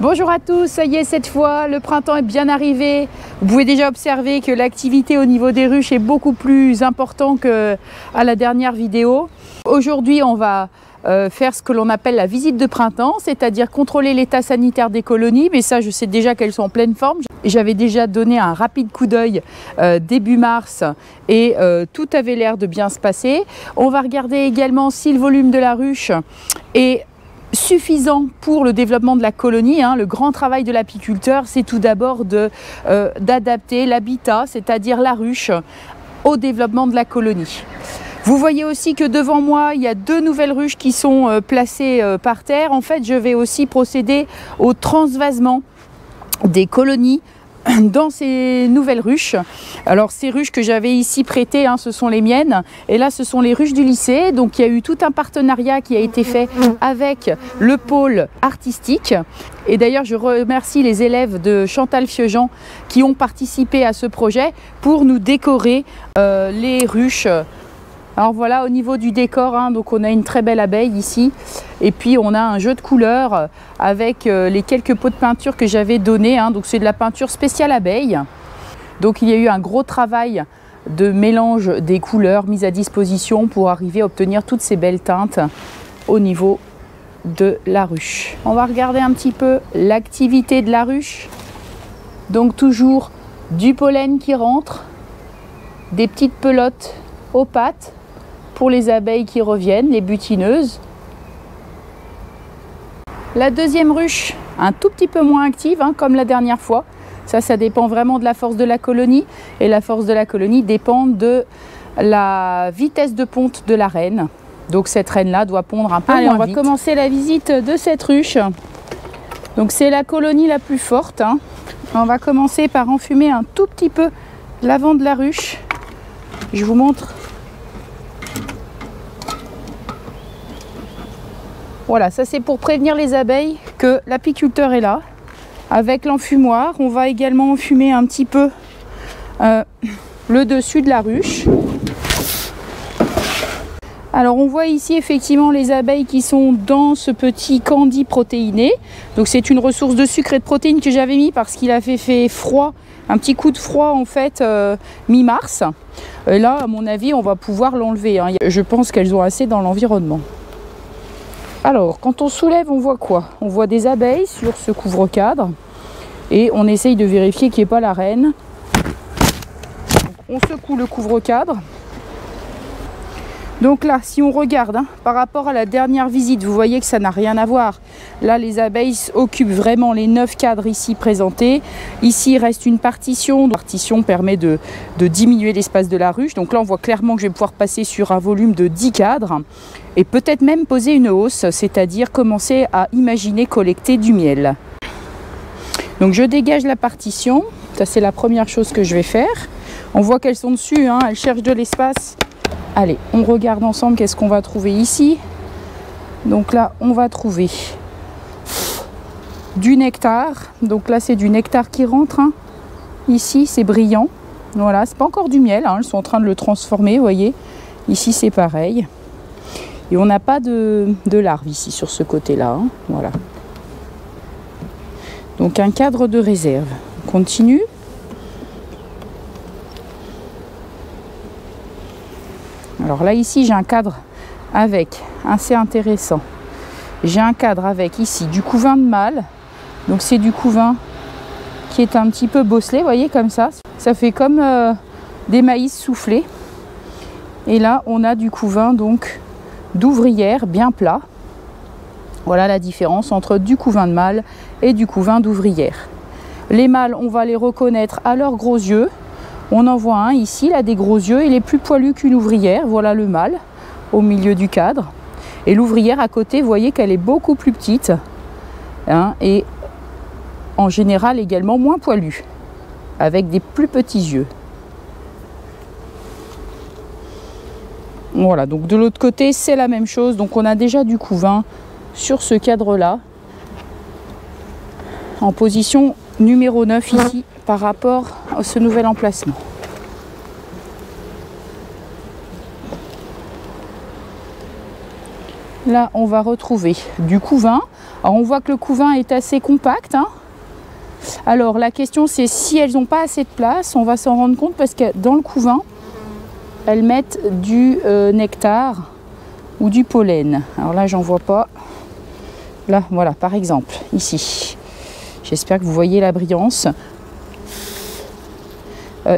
Bonjour à tous, ça y est, cette fois le printemps est bien arrivé. Vous pouvez déjà observer que l'activité au niveau des ruches est beaucoup plus importante qu'à la dernière vidéo. Aujourd'hui on va faire ce que l'on appelle la visite de printemps, c'est-à-dire contrôler l'état sanitaire des colonies, mais ça je sais déjà qu'elles sont en pleine forme. J'avais déjà donné un rapide coup d'œil début mars et tout avait l'air de bien se passer. On va regarder également si le volume de la ruche est suffisant pour le développement de la colonie. Le grand travail de l'apiculteur, c'est tout d'abord d'adapter l'habitat, c'est-à-dire la ruche, au développement de la colonie. Vous voyez aussi que devant moi, il y a 2 nouvelles ruches qui sont placées par terre. En fait, je vais aussi procéder au transvasement des colonies dans ces nouvelles ruches. Alors ces ruches que j'avais ici prêtées, ce sont les miennes, et là ce sont les ruches du lycée. Donc il y a eu tout un partenariat qui a été fait avec le pôle artistique, et d'ailleurs je remercie les élèves de Chantal Fieugeant qui ont participé à ce projet pour nous décorer les ruches. Alors voilà, au niveau du décor, donc on a une très belle abeille ici, et puis on a un jeu de couleurs avec les quelques pots de peinture que j'avais donnés, donc c'est de la peinture spéciale abeille. Donc il y a eu un gros travail de mélange des couleurs mises à disposition pour arriver à obtenir toutes ces belles teintes au niveau de la ruche. On va regarder un petit peu l'activité de la ruche. Donc toujours du pollen qui rentre, des petites pelotes aux pattes pour les abeilles qui reviennent, les butineuses. La deuxième ruche, un tout petit peu moins active, comme la dernière fois. Ça dépend vraiment de la force de la colonie. Et la force de la colonie dépend de la vitesse de ponte de la reine. Donc cette reine-là doit pondre un peu moins vite. On va commencer la visite de cette ruche. Donc c'est la colonie la plus forte. On va commencer par enfumer un tout petit peu l'avant de la ruche. Je vous montre. Voilà, ça c'est pour prévenir les abeilles que l'apiculteur est là. Avec l'enfumoir, on va également enfumer un petit peu le dessus de la ruche. Alors on voit ici effectivement les abeilles qui sont dans ce petit candy protéiné. Donc c'est une ressource de sucre et de protéines que j'avais mis parce qu'il a fait froid, un petit coup de froid en fait mi-mars. Et là à mon avis on va pouvoir l'enlever. Je pense qu'elles ont assez dans l'environnement. Alors, quand on soulève, on voit quoi? On voit des abeilles sur ce couvre-cadre et on essaye de vérifier qu'il n'y ait pas la reine. Donc, on secoue le couvre-cadre. Donc là, si on regarde par rapport à la dernière visite, vous voyez que ça n'a rien à voir. Là, les abeilles occupent vraiment les 9 cadres ici présentés. Ici, il reste une partition. La partition permet de diminuer l'espace de la ruche. Donc là, on voit clairement que je vais pouvoir passer sur un volume de 10 cadres. Et peut-être même poser une hausse, c'est-à-dire commencer à imaginer collecter du miel. Donc je dégage la partition. Ça, c'est la première chose que je vais faire. On voit qu'elles sont dessus, elles cherchent de l'espace. Allez, on regarde ensemble qu'est-ce qu'on va trouver ici. Donc là, on va trouver du nectar. Donc là, c'est du nectar qui rentre. Ici, c'est brillant. Voilà, c'est pas encore du miel. Elles sont en train de le transformer, vous voyez. Ici, c'est pareil. Et on n'a pas de larves ici, sur ce côté-là. Voilà. Donc un cadre de réserve. On continue. Alors là, ici, j'ai un cadre avec, assez intéressant, j'ai un cadre avec ici du couvain de mâle. Donc c'est du couvain qui est un petit peu bosselé, vous voyez, comme ça. Ça fait comme des maïs soufflés. Et là, on a du couvain donc d'ouvrière bien plat. Voilà la différence entre du couvain de mâle et du couvain d'ouvrière. Les mâles, on va les reconnaître à leurs gros yeux. On en voit un ici, il a des gros yeux, il est plus poilu qu'une ouvrière. Voilà le mâle au milieu du cadre. Et l'ouvrière à côté, vous voyez qu'elle est beaucoup plus petite. Et en général également moins poilue, avec des plus petits yeux. Voilà, donc de l'autre côté, c'est la même chose. Donc on a déjà du couvain sur ce cadre-là, en position numéro 9 ici, par rapport à ce nouvel emplacement. Là, on va retrouver du couvain. Alors, on voit que le couvain est assez compact, hein. Alors, la question, c'est si elles n'ont pas assez de place, on va s'en rendre compte parce que dans le couvain, elles mettent du nectar ou du pollen. Alors là, j'en vois pas. Là, voilà, par exemple, ici. J'espère que vous voyez la brillance.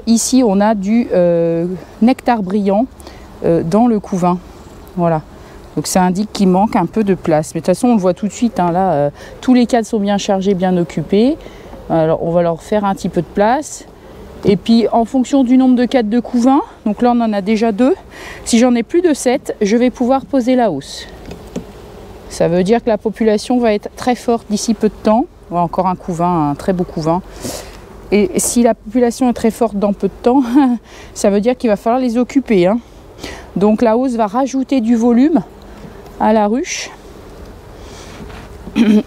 Ici, on a du nectar brillant dans le couvain. Voilà. Donc ça indique qu'il manque un peu de place. Mais de toute façon, on le voit tout de suite. Hein, là, tous les cadres sont bien chargés, bien occupés. Alors, on va leur faire un petit peu de place. Et puis, en fonction du nombre de cadres de couvain, donc là, on en a déjà 2. Si j'en ai plus de 7, je vais pouvoir poser la hausse. Ça veut dire que la population va être très forte d'ici peu de temps. Voilà, encore un couvain, un très beau couvain. Et si la population est très forte dans peu de temps, ça veut dire qu'il va falloir les occuper, hein. Donc la hausse va rajouter du volume à la ruche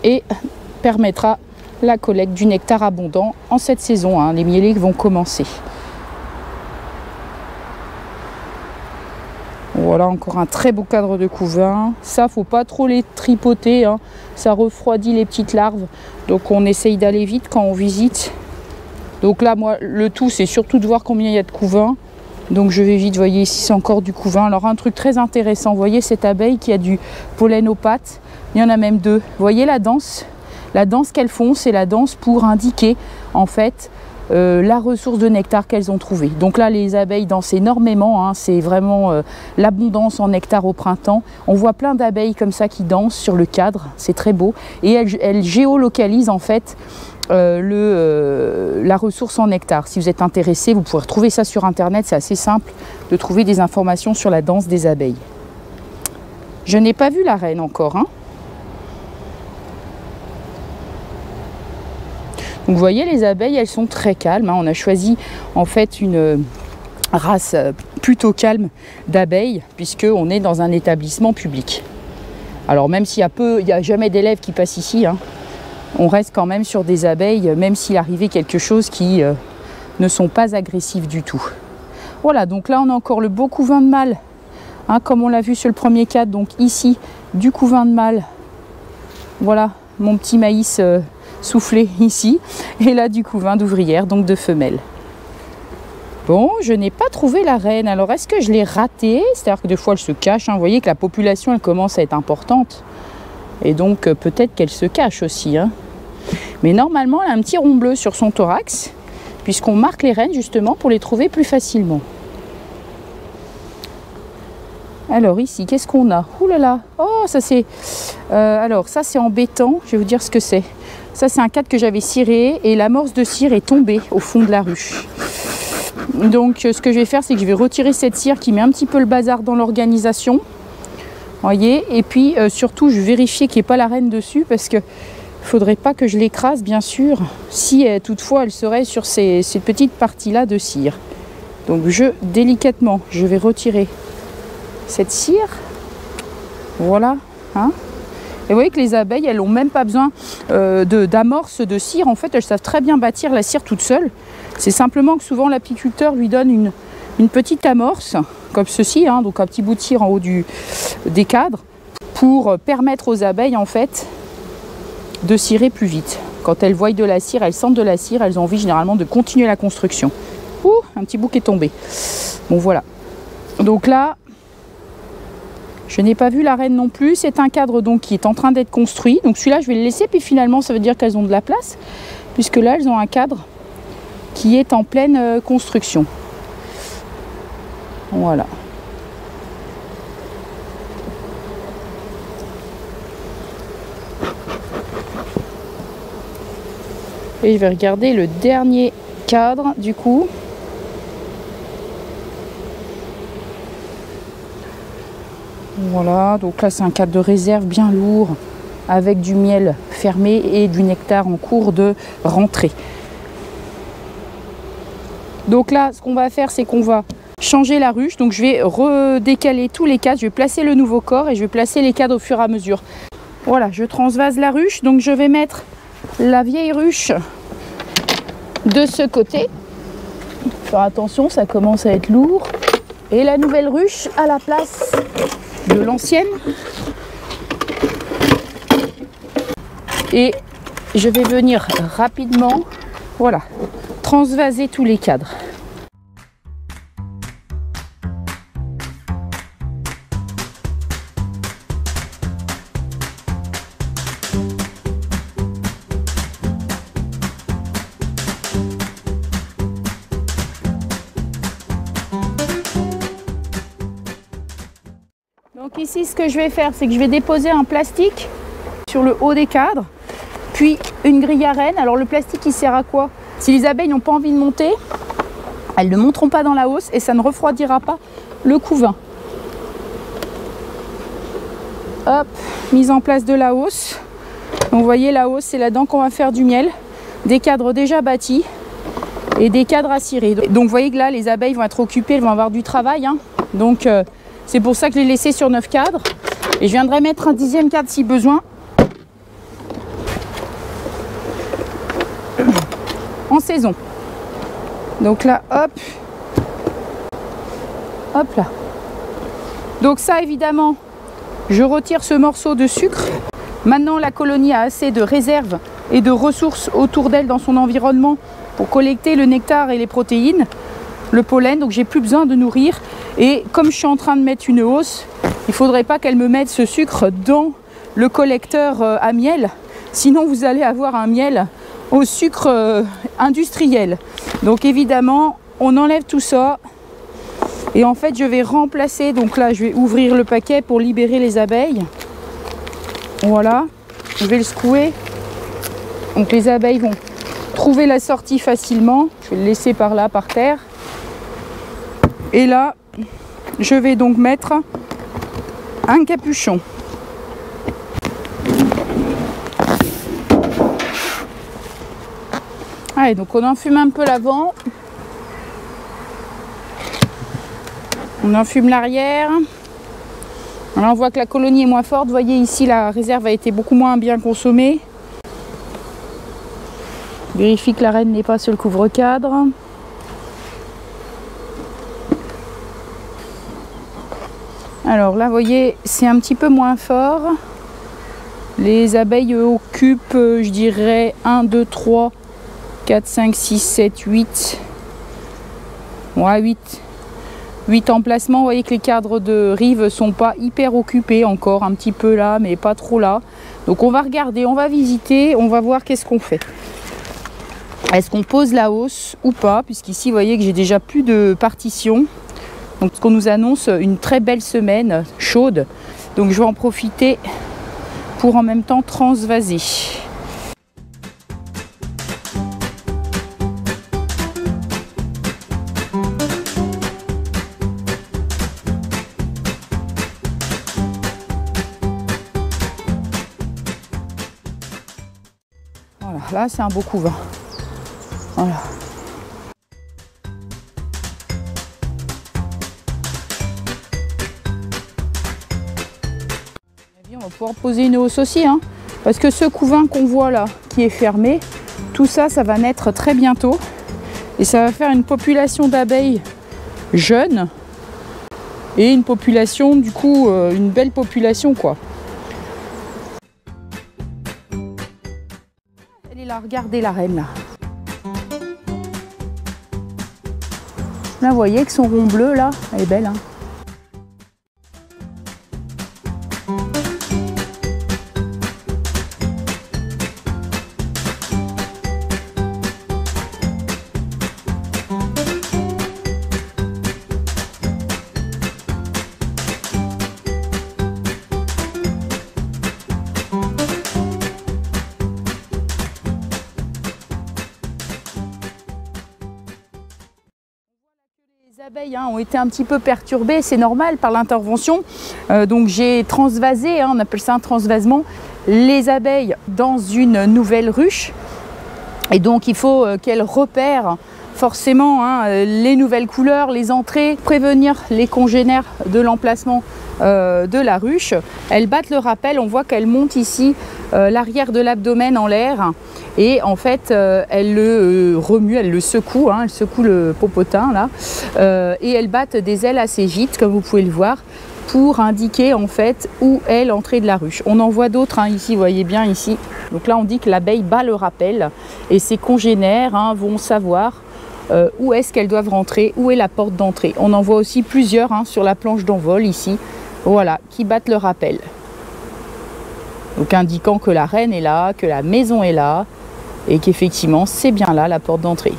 et permettra la collecte du nectar abondant en cette saison, hein. Les mielés vont commencer. Voilà encore un très beau cadre de couvain. Ça, faut pas trop les tripoter, hein. Ça refroidit les petites larves. Donc on essaye d'aller vite quand on visite. Donc là, moi, le tout, c'est surtout de voir combien il y a de couvain. Donc je vais vite, vous voyez ici, c'est encore du couvain. Alors un truc très intéressant, vous voyez cette abeille qui a du pollen aux pattes. Il y en a même 2. Vous voyez la danse? La danse qu'elles font, c'est la danse pour indiquer, en fait, la ressource de nectar qu'elles ont trouvée. Donc là, les abeilles dansent énormément, hein. C'est vraiment l'abondance en nectar au printemps. On voit plein d'abeilles comme ça qui dansent sur le cadre, c'est très beau. Et elles géolocalisent, en fait, la ressource en nectar. Si vous êtes intéressé, vous pouvez retrouver ça sur internet, c'est assez simple de trouver des informations sur la danse des abeilles. Je n'ai pas vu la reine encore, hein. Donc vous voyez, les abeilles, elles sont très calmes, hein. On a choisi en fait une race plutôt calme d'abeilles puisqu'on est dans un établissement public. Alors même s'il y a jamais d'élèves qui passent ici, hein, on reste quand même sur des abeilles, même s'il arrivait quelque chose qui ne sont pas agressifs du tout. Voilà, donc là on a encore le beau couvain de mâle, hein, comme on l'a vu sur le premier cadre. Donc ici, du couvain de mâle. Voilà, mon petit maïs soufflé ici. Et là, du couvain d'ouvrière, donc de femelles. Bon, je n'ai pas trouvé la reine. Alors, est-ce que je l'ai ratée? C'est-à-dire que des fois, elle se cache, hein. Vous voyez que la population, elle commence à être importante. Et donc, peut-être qu'elle se cache aussi, hein. Mais normalement, elle a un petit rond bleu sur son thorax, puisqu'on marque les reines, justement, pour les trouver plus facilement. Alors, ici, qu'est-ce qu'on a? Ouh là là! Oh, ça c'est... alors, ça, c'est embêtant. Je vais vous dire ce que c'est. Ça, c'est un cadre que j'avais ciré et l'amorce de cire est tombée au fond de la ruche. Donc, ce que je vais faire, c'est que je vais retirer cette cire qui met un petit peu le bazar dans l'organisation. Voyez, et puis surtout, je vais vérifier qu'il n'y ait pas la reine dessus parce que faudrait pas que je l'écrase, bien sûr, si toutefois elle serait sur ces petites parties-là de cire. Donc, délicatement, je vais retirer cette cire. Voilà, hein. Et vous voyez que les abeilles, elles n'ont même pas besoin d'amorce de cire. En fait, elles savent très bien bâtir la cire toute seule. C'est simplement que souvent l'apiculteur lui donne une petite amorce, comme ceci, hein, donc un petit bout de cire en haut des cadres, pour permettre aux abeilles, en fait, de cirer plus vite. Quand elles voient de la cire, elles sentent de la cire, elles ont envie généralement de continuer la construction. Ouh, un petit bout qui est tombé. Bon, voilà. Donc là... je n'ai pas vu la reine non plus. C'est un cadre donc qui est en train d'être construit. Donc celui-là, je vais le laisser. Puis finalement, ça veut dire qu'elles ont de la place. Puisque là, elles ont un cadre qui est en pleine construction. Voilà. Et je vais regarder le dernier cadre du coup. Voilà, donc là c'est un cadre de réserve bien lourd avec du miel fermé et du nectar en cours de rentrée. Donc là, ce qu'on va faire, c'est qu'on va changer la ruche. Donc je vais redécaler tous les cadres, je vais placer le nouveau corps et je vais placer les cadres au fur et à mesure. Voilà, je transvase la ruche, donc je vais mettre la vieille ruche de ce côté. Faire attention, ça commence à être lourd. Et la nouvelle ruche à la place de l'ancienne. Et je vais venir rapidement, voilà, transvaser tous les cadres. Donc ici, ce que je vais faire, c'est que je vais déposer un plastique sur le haut des cadres, puis une grille à rennes. Alors le plastique, il sert à quoi? Si les abeilles n'ont pas envie de monter, elles ne monteront pas dans la hausse et ça ne refroidira pas le couvain. Hop, mise en place de la hausse. Donc vous voyez, la hausse, c'est là-dedans qu'on va faire du miel. Des cadres déjà bâtis et des cadres à cirer. Donc vous voyez que là, les abeilles vont être occupées, elles vont avoir du travail. Donc c'est pour ça que je l'ai laissé sur 9 cadres. Et je viendrai mettre un 10e cadre si besoin. En saison. Donc là, hop. Hop là. Donc ça, évidemment, je retire ce morceau de sucre. Maintenant, la colonie a assez de réserves et de ressources autour d'elle dans son environnement pour collecter le nectar et les protéines, le pollen. Donc j'ai plus besoin de nourrir. Et comme je suis en train de mettre une hausse, il ne faudrait pas qu'elle me mette ce sucre dans le collecteur à miel. Sinon, vous allez avoir un miel au sucre industriel. Donc évidemment, on enlève tout ça. Et en fait, je vais remplacer. Donc là, je vais ouvrir le paquet pour libérer les abeilles. Voilà. Je vais le secouer. Donc les abeilles vont trouver la sortie facilement. Je vais le laisser par là, par terre. Et là, je vais donc mettre un capuchon. Allez, donc on enfume un peu l'avant. On enfume l'arrière. Là, on voit que la colonie est moins forte. Vous voyez ici, la réserve a été beaucoup moins bien consommée. Vérifie que la reine n'est pas sur le couvre-cadre. Alors là, vous voyez, c'est un petit peu moins fort. Les abeilles occupent, je dirais, 1, 2, 3, 4, 5, 6, 7, 8. Ouais, 8 emplacements. Vous voyez que les cadres de rive ne sont pas hyper occupés encore. Un petit peu là, mais pas trop là. Donc on va regarder, on va visiter, on va voir qu'est-ce qu'on fait. Est-ce qu'on pose la hausse ou pas? Puisqu'ici, vous voyez que j'ai déjà plus de partition. Donc ce qu'on nous annonce une très belle semaine chaude. Donc je vais en profiter pour en même temps transvaser. Voilà, là c'est un beau couvain. Voilà. On va pouvoir poser une hausse aussi, parce que ce couvain qu'on voit là, qui est fermé, tout ça, ça va naître très bientôt. Et ça va faire une population d'abeilles jeunes. Et une population, du coup, une belle population, quoi. Elle est là, regardez la reine, là. Là, vous voyez que son rond bleu, là, elle est belle, Les abeilles ont été un petit peu perturbées, c'est normal, par l'intervention. Donc j'ai transvasé, on appelle ça un transvasement, les abeilles dans une nouvelle ruche. Et donc il faut qu'elles repèrent forcément les nouvelles couleurs, les entrées, prévenir les congénères de l'emplacement de la ruche. Elles battent le rappel, on voit qu'elles montent ici l'arrière de l'abdomen en l'air. Et en fait, elles le remuent, elles le secouent, elles secouent le popotin là, et elles battent des ailes assez vite, comme vous pouvez le voir, pour indiquer en fait où est l'entrée de la ruche. On en voit d'autres hein, ici, vous voyez bien ici. Donc là on dit que l'abeille bat le rappel et ses congénères hein, vont savoir où est-ce qu'elles doivent rentrer, où est la porte d'entrée. On en voit aussi plusieurs hein, sur la planche d'envol ici, voilà, qui battent le rappel. Donc indiquant que la reine est là, que la maison est là et qu'effectivement c'est bien là la porte d'entrée.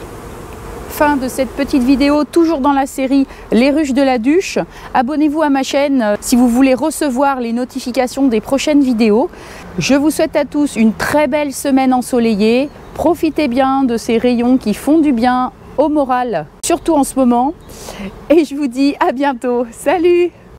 Fin de cette petite vidéo, toujours dans la série Les ruches de la Duche. Abonnez-vous à ma chaîne si vous voulez recevoir les notifications des prochaines vidéos. Je vous souhaite à tous une très belle semaine ensoleillée. Profitez bien de ces rayons qui font du bien au moral, surtout en ce moment. Et je vous dis à bientôt. Salut!